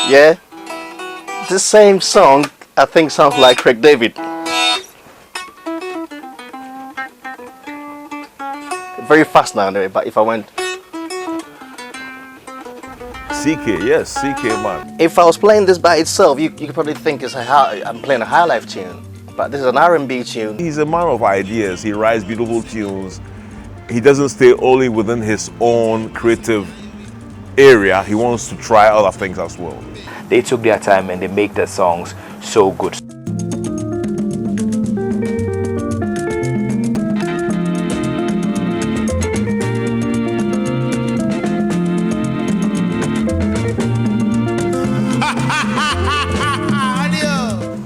Yeah, this same song I think sounds like Craig David. Very fast now, anyway, but if I went. CK, yes, CK man. If I was playing this by itself, you could probably think I'm playing a Highlife tune. But this is an R&B tune. He's a man of ideas. He writes beautiful tunes. He doesn't stay only within his own creative area. He wants to try other things as well. They took their time and they make the songs so good.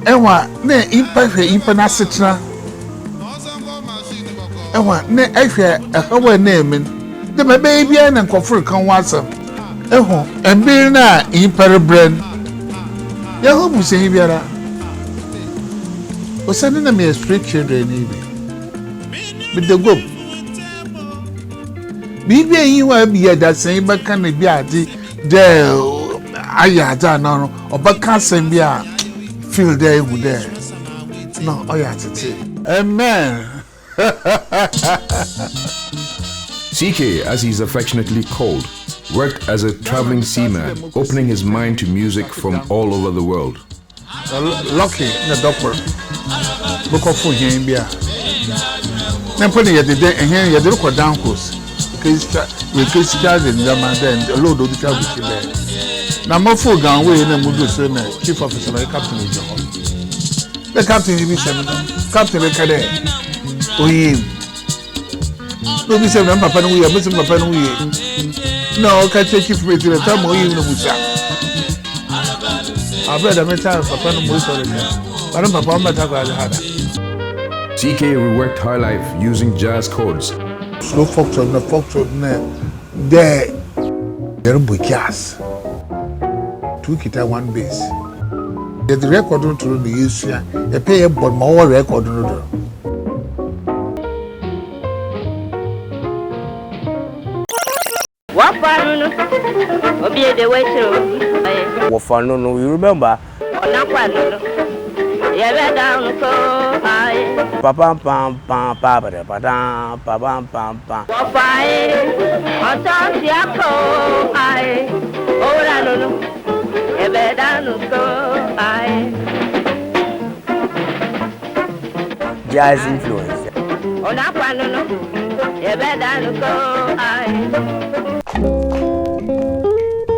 Ewa ne impa na setna ewa ne ehwe ehawa na emin de be bia na nkofur kan wasam eho embi na impa brand ya ho bu se biara o se na me street children ni bi with the go bi yi wa bi ya da sen ba kan bi ade de aya da na obaka sen bi a feel there with there. No, oh yeah, amen. CK, as he's affectionately called, worked as a traveling seaman, opening his mind to music from all over the world. Lucky, the doctor. Look up for him, yeah. Then put it the day and here you look down course. We kiss child in the man, then the load of the child is there. Now, my full gun way in the mood chief officer, like Captain John. The captain is Captain Recade. We no, be seven papa, we are missing papa. No, can take you for it to the time we even Musa. I've read a metal papa no Musa, but I'm papa Mataka. CK reworked Highlife using jazz chords. Slow fox on the fox on there. There are jazz. Two guitar, one bass. The record on to the use here, a pay but more record on the. What be the way to What fun, no, you remember? Papa pam pam papa pam pam pam pam. Jazz influence.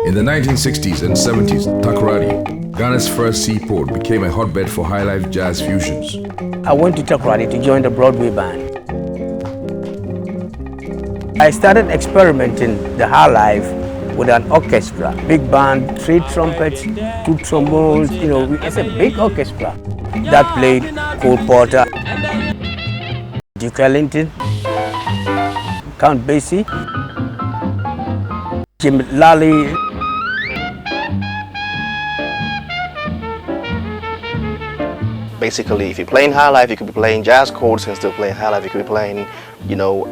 In the 1960s and 70s, Takoradi, Ghana's first seaport, became a hotbed for Highlife jazz fusions. I went to Takoradi to join the Broadway band. I started experimenting the Highlife with an orchestra, big band, 3 trumpets, 2 trombones, it's a big orchestra that played Cole Porter, Duke Ellington, Count Basie, Jim Lally. Basically, if you're playing Highlife, you could be playing jazz chords and still playing Highlife. You could be playing,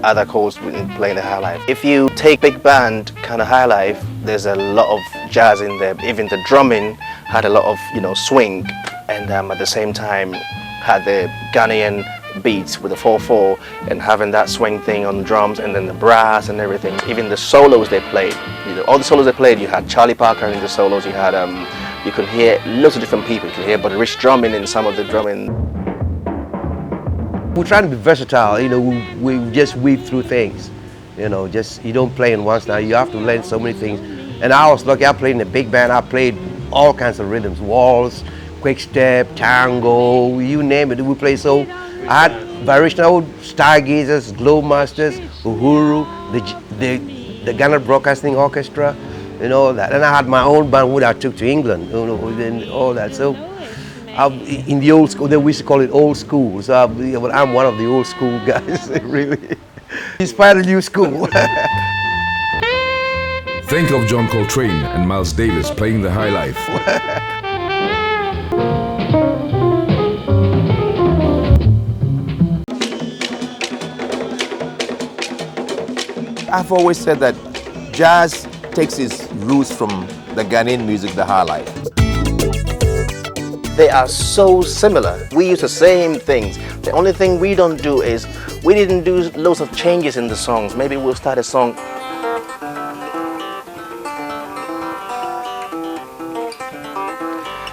other chords and playing the Highlife. If you take big band kind of Highlife, there's a lot of jazz in there. Even the drumming had a lot of, swing, and at the same time had the Ghanaian beats with the 4/4 and having that swing thing on the drums, and then the brass and everything. Even the solos they played, all the solos they played, you had Charlie Parker in the solos. You had you could hear lots of different people. You could hear but rich drumming in some of the drumming. We're trying to be versatile. We just weave through things. You don't play in once now. You have to learn so many things. And I was lucky. I played in a big band. I played all kinds of rhythms: waltz, quick step, tango, you name it. We played. So I had variational stargazers, glow masters, Uhuru, the Ghana Broadcasting Orchestra, all that. And I had my own band which I took to England, and all that. So in the old school, they used to call it old school. So I'm one of the old school guys, really. Inspired a new school. Think of John Coltrane and Miles Davis playing the Highlife. I've always said that Jazz takes its roots from the Ghanaian music, the Highlife. They are so similar. We use the same things. The only thing we don't do is we didn't do loads of changes in the songs. Maybe we'll start a song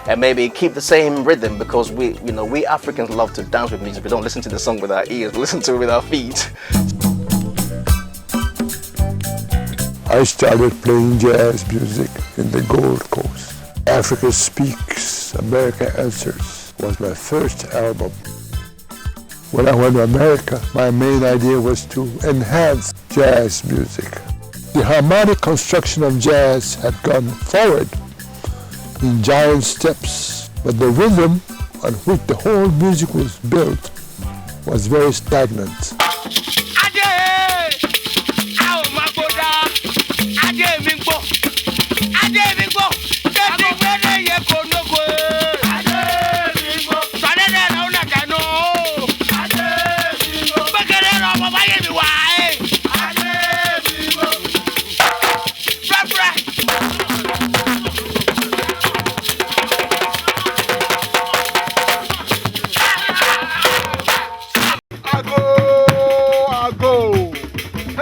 and maybe keep the same rhythm, because we Africans love to dance with music. We don't listen to the song with our ears, we listen to it with our feet. I started playing jazz music in the Gold Coast. Africa Speaks, America Answers was my first album. When I went to America, my main idea was to enhance jazz music. The harmonic construction of jazz had gone forward in giant steps, but the rhythm on which the whole music was built was very stagnant.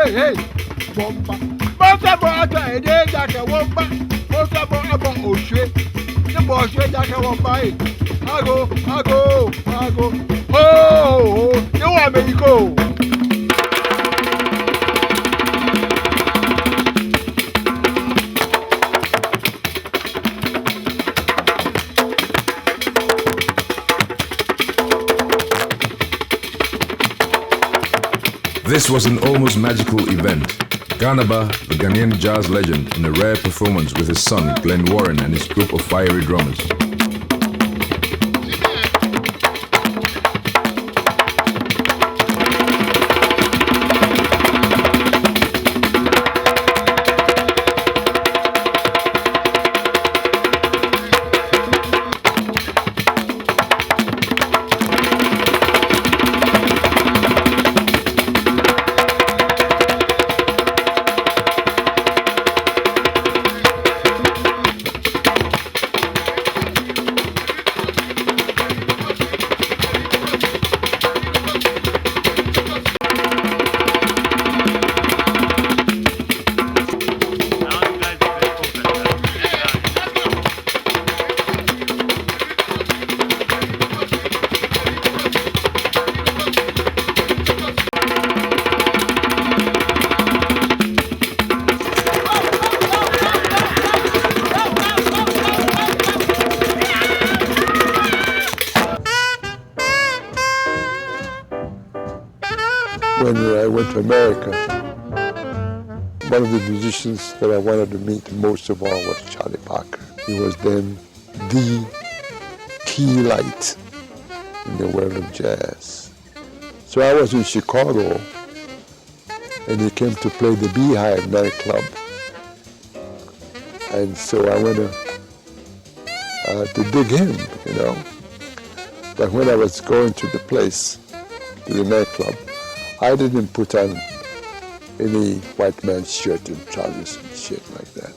Hey, bomba. Bomba bomba ede jake womba. Bomba bomba oshe. The boss jake womba. Ago. Oh, you want me to go? This was an almost magical event. Ghanaba, the Ghanaian jazz legend, in a rare performance with his son Glenn Warren and his group of fiery drummers. When I went to America, one of the musicians that I wanted to meet most of all was Charlie Parker. He was then the key light in the world of jazz. So I was in Chicago, and he came to play the Beehive nightclub. And so I went to dig him, you know. But when I was going to the place, to the nightclub, I didn't put on any white man's shirt and trousers and shit like that.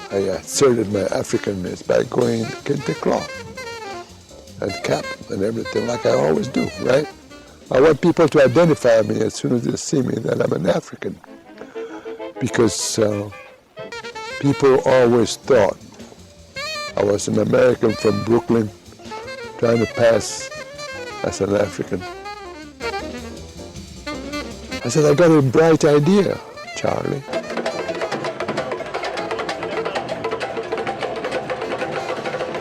I asserted my Africanness by going kente cloth and cap and everything like I always do, right? I want people to identify me as soon as they see me that I'm an African, because people always thought I was an American from Brooklyn trying to pass as an African. I said, I got a bright idea, Charlie.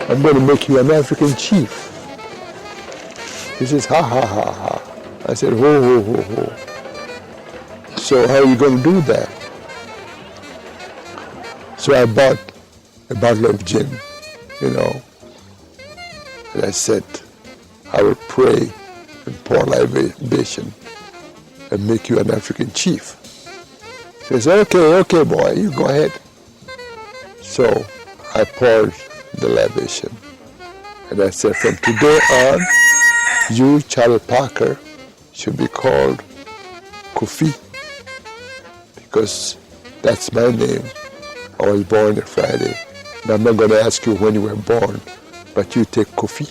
I'm going to make you an African chief. He says, ha, ha, ha, ha. I said, ho, ho, ho, ho. So how are you going to do that? So I bought a bottle of gin, you know, and I said, I will pray and pour libation and make you an African chief. He says, okay, boy, you go ahead. So I poured the libation, and I said, from today on, you, Charlie Parker, should be called Kofi, because That's my name. I was born on Friday. And I'm not going to ask you when you were born, but you take Kofi.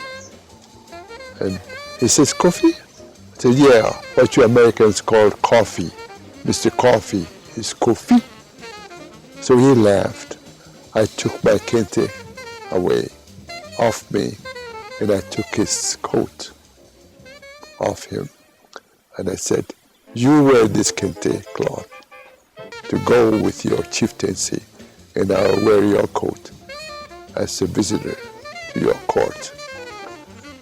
And he says, Kofi? I said, yeah, what you Americans call coffee. Mr. Coffee is Kofi. So he laughed. I took my kente away, off me, and I took his coat off him. And I said, you wear this kente cloth to go with your chieftaincy, and I'll wear your coat as a visitor to your court.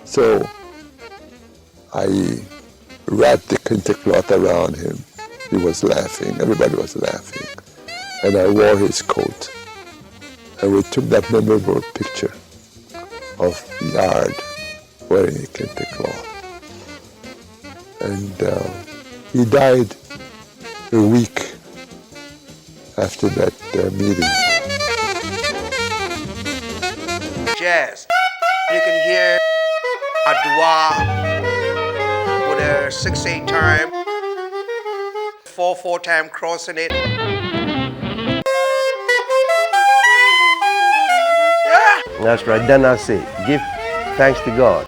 So I wrapped the kente cloth around him. He was laughing, everybody was laughing. And I wore his coat. And we took that memorable picture of Yard wearing a kente cloth. And he died a week after that meeting. Jazz. You can hear a dua with a 6/8 time, 4/4 time crossing it. Yeah. That's right. Then I say, give thanks to God.